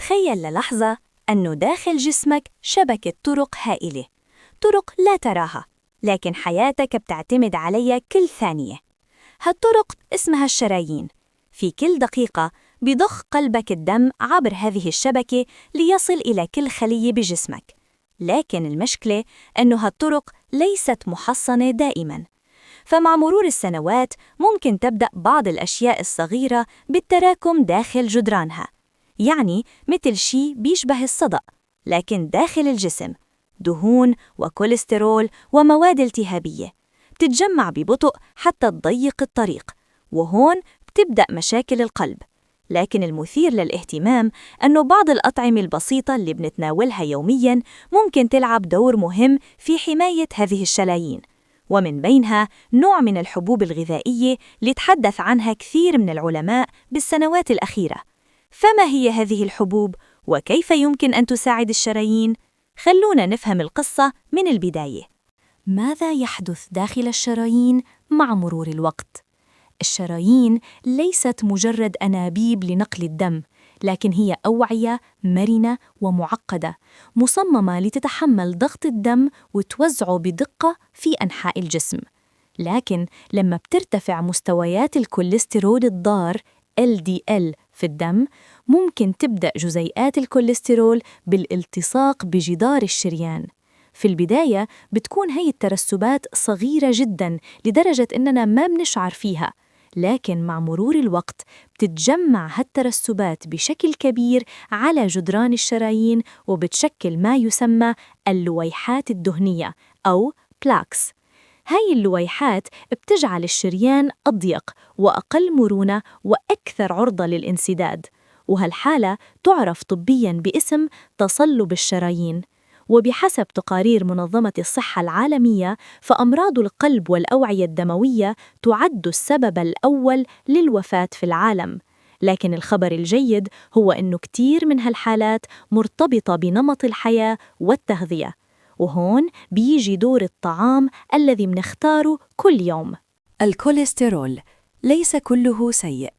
تخيل للحظة أنه داخل جسمك شبكة طرق هائلة، طرق لا تراها، لكن حياتك بتعتمد عليها كل ثانية. هالطرق اسمها الشرايين. في كل دقيقة بيضخ قلبك الدم عبر هذه الشبكة ليصل إلى كل خلية بجسمك. لكن المشكلة أنه هالطرق ليست محصنة دائماً، فمع مرور السنوات ممكن تبدأ بعض الأشياء الصغيرة بالتراكم داخل جدرانها، يعني مثل شيء بيشبه الصدأ لكن داخل الجسم، دهون وكوليسترول ومواد التهابية بتتجمع ببطء حتى تضيق الطريق، وهون بتبدأ مشاكل القلب. لكن المثير للاهتمام أنه بعض الأطعمة البسيطة اللي بنتناولها يومياً ممكن تلعب دور مهم في حماية هذه الشرايين، ومن بينها نوع من الحبوب الغذائية اللي تحدث عنها كثير من العلماء بالسنوات الأخيرة. فما هي هذه الحبوب وكيف يمكن أن تساعد الشرايين؟ خلونا نفهم القصة من البداية. ماذا يحدث داخل الشرايين مع مرور الوقت؟ الشرايين ليست مجرد أنابيب لنقل الدم، لكن هي أوعية مرنة ومعقدة مصممة لتتحمل ضغط الدم وتوزعه بدقة في أنحاء الجسم. لكن لما بترتفع مستويات الكوليسترول الضار LDL في الدم، ممكن تبدأ جزيئات الكوليسترول بالالتصاق بجدار الشريان. في البداية بتكون هي الترسبات صغيرة جداً لدرجة إننا ما بنشعر فيها، لكن مع مرور الوقت بتتجمع هالترسبات بشكل كبير على جدران الشرايين وبتشكل ما يسمى اللويحات الدهنية أو بلاكس. هاي اللويحات بتجعل الشريان أضيق وأقل مرونة وأكثر عرضة للانسداد، وهالحالة تعرف طبياً باسم تصلب الشرايين. وبحسب تقارير منظمة الصحة العالمية، فأمراض القلب والأوعية الدموية تعد السبب الأول للوفاة في العالم. لكن الخبر الجيد هو أنه كتير من هالحالات مرتبطة بنمط الحياة والتغذية، وهون بيجي دور الطعام الذي منختاره كل يوم. الكوليسترول ليس كله سيء.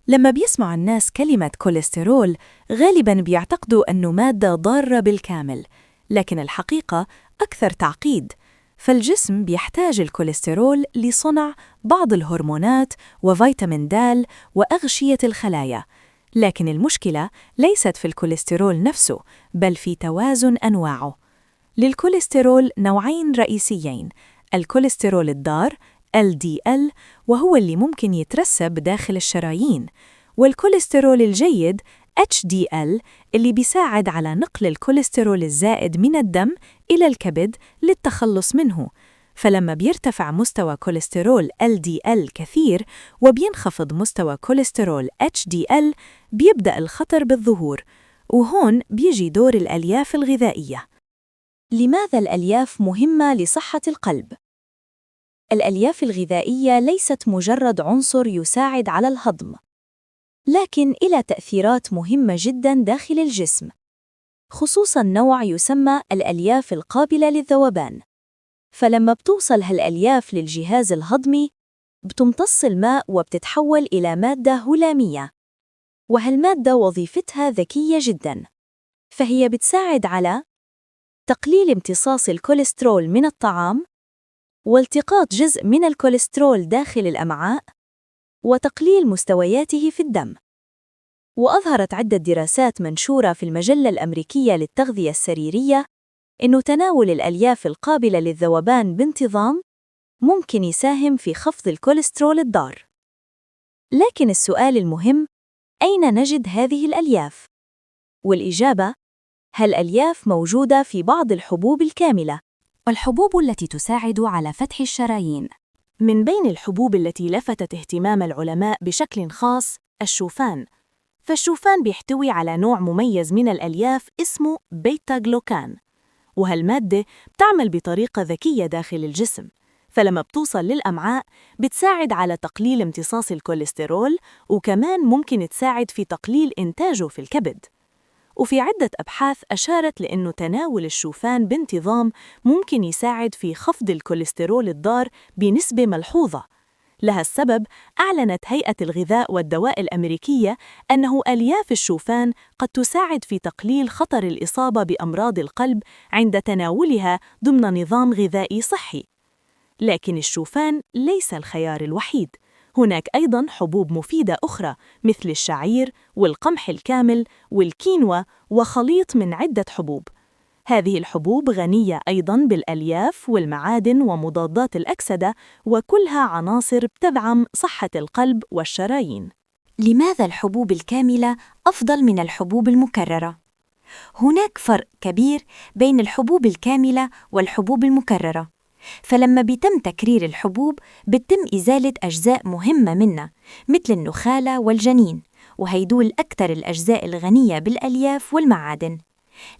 لما بيسمع الناس كلمة كوليسترول غالباً بيعتقدوا أنه مادة ضارة بالكامل، لكن الحقيقة أكثر تعقيد. فالجسم بيحتاج الكوليسترول لصنع بعض الهرمونات وفيتامين د وأغشية الخلايا. لكن المشكلة ليست في الكوليسترول نفسه، بل في توازن أنواعه. للكوليسترول نوعين رئيسيين: الكوليسترول الضار LDL، وهو اللي ممكن يترسب داخل الشرايين، والكوليسترول الجيد HDL، اللي بيساعد على نقل الكوليسترول الزائد من الدم إلى الكبد للتخلص منه. فلما بيرتفع مستوى كوليسترول LDL كثير وبينخفض مستوى كوليسترول HDL، بيبدأ الخطر بالظهور، وهون بيجي دور الألياف الغذائية. لماذا الألياف مهمة لصحة القلب؟ الألياف الغذائية ليست مجرد عنصر يساعد على الهضم، لكن إلى تأثيرات مهمة جداً داخل الجسم، خصوصاً نوع يسمى الألياف القابلة للذوبان. فلما بتوصل هالألياف للجهاز الهضمي بتمتص الماء وبتتحول إلى مادة هلامية، وهالمادة وظيفتها ذكية جداً، فهي بتساعد على تقليل امتصاص الكوليسترول من الطعام، والتقاط جزء من الكوليسترول داخل الأمعاء، وتقليل مستوياته في الدم. وأظهرت عدة دراسات منشورة في المجلة الأمريكية للتغذية السريرية إنه تناول الألياف القابلة للذوبان بانتظام ممكن يساهم في خفض الكوليسترول الضار. لكن السؤال المهم: أين نجد هذه الألياف؟ والإجابة: هالألياف موجودة في بعض الحبوب الكاملة، والحبوب التي تساعد على فتح الشرايين. من بين الحبوب التي لفتت اهتمام العلماء بشكل خاص الشوفان. فالشوفان بيحتوي على نوع مميز من الألياف اسمه بيتا جلوكان، وهالمادة بتعمل بطريقة ذكية داخل الجسم، فلما بتوصل للأمعاء بتساعد على تقليل امتصاص الكوليسترول، وكمان ممكن تساعد في تقليل إنتاجه في الكبد. وفي عدة أبحاث أشارت لأنه تناول الشوفان بانتظام ممكن يساعد في خفض الكوليسترول الضار بنسبة ملحوظة. لها السبب، أعلنت هيئة الغذاء والدواء الأمريكية أنه ألياف الشوفان قد تساعد في تقليل خطر الإصابة بأمراض القلب عند تناولها ضمن نظام غذائي صحي. لكن الشوفان ليس الخيار الوحيد، هناك أيضاً حبوب مفيدة أخرى مثل الشعير والقمح الكامل والكينوا وخليط من عدة حبوب. هذه الحبوب غنية أيضاً بالألياف والمعادن ومضادات الأكسدة، وكلها عناصر بتدعم صحة القلب والشرايين. لماذا الحبوب الكاملة أفضل من الحبوب المكررة؟ هناك فرق كبير بين الحبوب الكاملة والحبوب المكررة، فلما بيتم تكرير الحبوب بتم إزالة أجزاء مهمة منها مثل النخالة والجنين، وهيدول أكثر الأجزاء الغنية بالألياف والمعادن.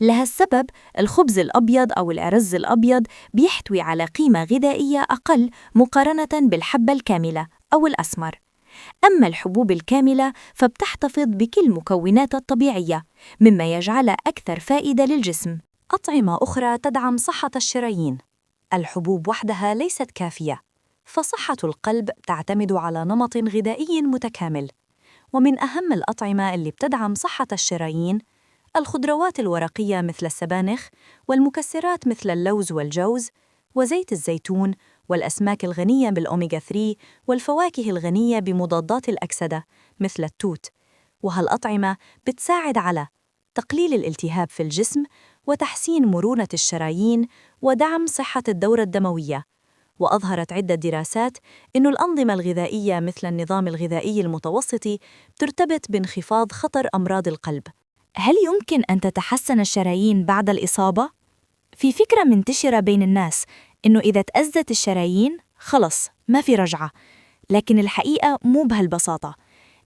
لهالسبب الخبز الأبيض أو الأرز الأبيض بيحتوي على قيمة غذائية أقل مقارنة بالحبة الكاملة أو الأسمر. أما الحبوب الكاملة فبتحتفظ بكل مكوناتها الطبيعية، مما يجعلها أكثر فائدة للجسم. أطعمة أخرى تدعم صحة الشرايين. الحبوب وحدها ليست كافية، فصحة القلب تعتمد على نمط غذائي متكامل. ومن أهم الأطعمة اللي بتدعم صحة الشرايين الخضروات الورقية مثل السبانخ، والمكسرات مثل اللوز والجوز، وزيت الزيتون، والأسماك الغنية بالأوميغا 3، والفواكه الغنية بمضادات الأكسدة مثل التوت. وهالأطعمة بتساعد على تقليل الالتهاب في الجسم وتحسين مرونة الشرايين ودعم صحة الدورة الدموية. وأظهرت عدة دراسات إن الأنظمة الغذائية مثل النظام الغذائي المتوسطي ترتبط بانخفاض خطر أمراض القلب. هل يمكن أن تتحسن الشرايين بعد الإصابة؟ في فكرة منتشرة بين الناس إنه إذا تأذت الشرايين خلص ما في رجعة، لكن الحقيقة مو بهالبساطة.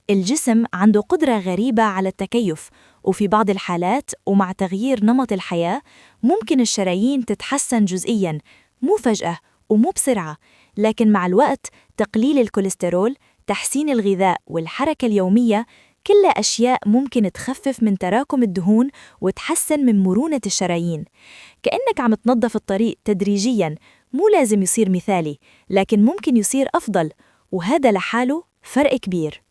الجسم عنده قدرة غريبة على التكيف، وفي بعض الحالات ومع تغيير نمط الحياة ممكن الشرايين تتحسن جزئياً، مو فجأة ومو بسرعة، لكن مع الوقت تقليل الكوليسترول، تحسين الغذاء والحركة اليومية كلها أشياء ممكن تخفف من تراكم الدهون وتحسن من مرونة الشرايين. كأنك عم تنظف الطريق تدريجياً، مو لازم يصير مثالي، لكن ممكن يصير أفضل، وهذا لحاله فرق كبير.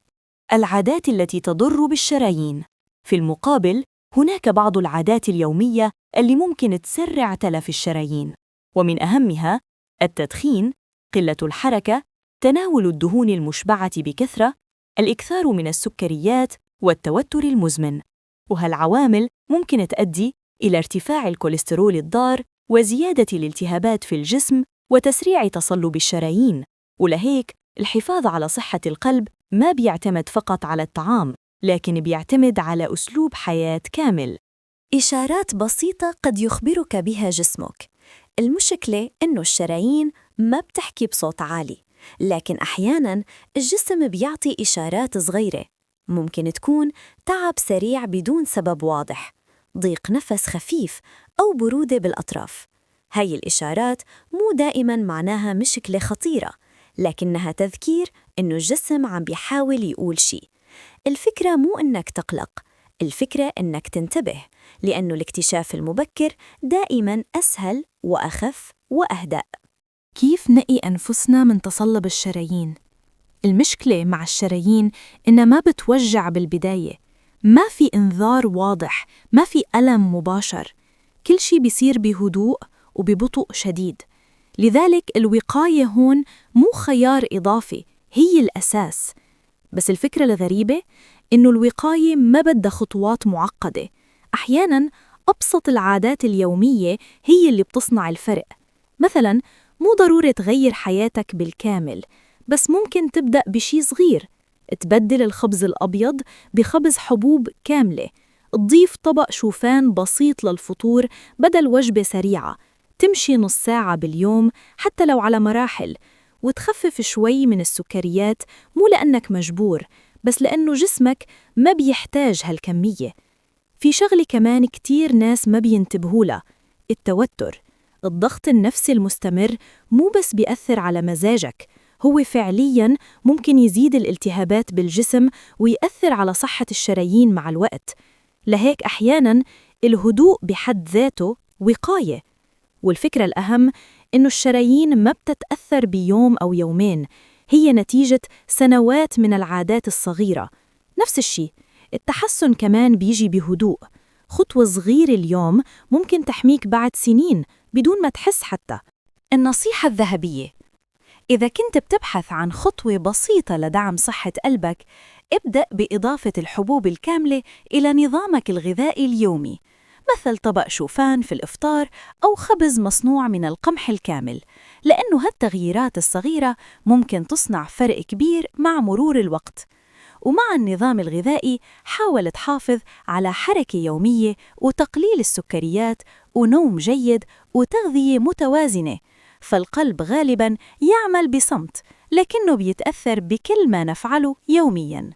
العادات التي تضر بالشرايين. في المقابل، هناك بعض العادات اليومية اللي ممكن تسرع تلف الشرايين، ومن أهمها التدخين، قلة الحركة، تناول الدهون المشبعة بكثرة، الإكثار من السكريات، والتوتر المزمن. وهالعوامل ممكن تؤدي إلى ارتفاع الكوليسترول الضار وزيادة الالتهابات في الجسم وتسريع تصلب الشرايين. ولهيك الحفاظ على صحة القلب ما بيعتمد فقط على الطعام، لكن بيعتمد على أسلوب حياة كامل. إشارات بسيطة قد يخبرك بها جسمك. المشكلة إنه الشرايين ما بتحكي بصوت عالي، لكن أحياناً الجسم بيعطي إشارات صغيرة، ممكن تكون تعب سريع بدون سبب واضح، ضيق نفس خفيف، أو برودة بالأطراف. هاي الإشارات مو دائماً معناها مشكلة خطيرة، لكنها تذكير إنه الجسم عم بيحاول يقول شيء. الفكرة مو إنك تقلق، الفكرة إنك تنتبه، لأنه الاكتشاف المبكر دائماً أسهل وأخف وأهدأ. كيف نقي أنفسنا من تصلب الشرايين؟ المشكلة مع الشرايين إنها ما بتوجع بالبداية، ما في إنذار واضح، ما في ألم مباشر، كل شي بيصير بهدوء وببطء شديد. لذلك الوقاية هون مو خيار إضافي، هي الأساس. بس الفكرة الغريبة إنه الوقاية ما بدها خطوات معقدة. أحياناً أبسط العادات اليومية هي اللي بتصنع الفرق. مثلاً مو ضروري تغير حياتك بالكامل، بس ممكن تبدأ بشي صغير، تبدل الخبز الأبيض بخبز حبوب كاملة، تضيف طبق شوفان بسيط للفطور بدل وجبة سريعة، تمشي نص ساعة باليوم حتى لو على مراحل، وتخفف شوي من السكريات، مو لأنك مجبور، بس لأنه جسمك ما بيحتاج هالكمية. في شغلة كمان كتير ناس ما بينتبهوا لها، التوتر. الضغط النفسي المستمر مو بس بيأثر على مزاجك، هو فعلياً ممكن يزيد الالتهابات بالجسم ويأثر على صحة الشرايين مع الوقت. لهيك أحياناً الهدوء بحد ذاته وقاية. والفكرة الأهم إنه الشرايين ما بتتأثر بيوم أو يومين، هي نتيجة سنوات من العادات الصغيرة. نفس الشيء، التحسن كمان بيجي بهدوء. خطوة صغيرة اليوم ممكن تحميك بعد سنين بدون ما تحس حتى. النصيحة الذهبية: إذا كنت بتبحث عن خطوة بسيطة لدعم صحة قلبك، ابدأ بإضافة الحبوب الكاملة إلى نظامك الغذائي اليومي، مثل طبق شوفان في الإفطار أو خبز مصنوع من القمح الكامل، لأنه هالتغييرات الصغيرة ممكن تصنع فرق كبير مع مرور الوقت. ومع النظام الغذائي حاول تحافظ على حركة يومية وتقليل السكريات ونوم جيد وتغذية متوازنة، فالقلب غالباً يعمل بصمت لكنه بيتأثر بكل ما نفعله يومياً.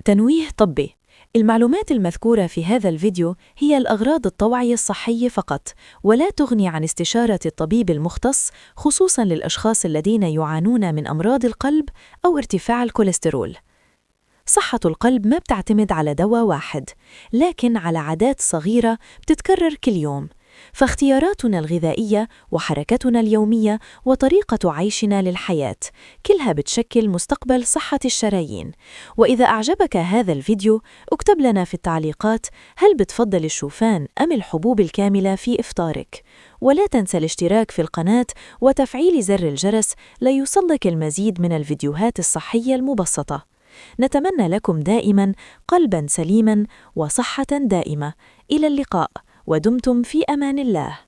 تنويه طبي: المعلومات المذكورة في هذا الفيديو هي الأغراض الطوعية الصحية فقط، ولا تغني عن استشارة الطبيب المختص، خصوصاً للأشخاص الذين يعانون من أمراض القلب أو ارتفاع الكوليسترول. صحة القلب ما بتعتمد على دواء واحد، لكن على عادات صغيرة بتتكرر كل يوم. فاختياراتنا الغذائية وحركتنا اليومية وطريقة عيشنا للحياة كلها بتشكل مستقبل صحة الشرايين. وإذا أعجبك هذا الفيديو، اكتب لنا في التعليقات هل بتفضل الشوفان أم الحبوب الكاملة في إفطارك. ولا تنسى الاشتراك في القناة وتفعيل زر الجرس ليوصلك المزيد من الفيديوهات الصحية المبسطة. نتمنى لكم دائماً قلباً سليماً وصحة دائمة. إلى اللقاء، ودمتم في أمان الله.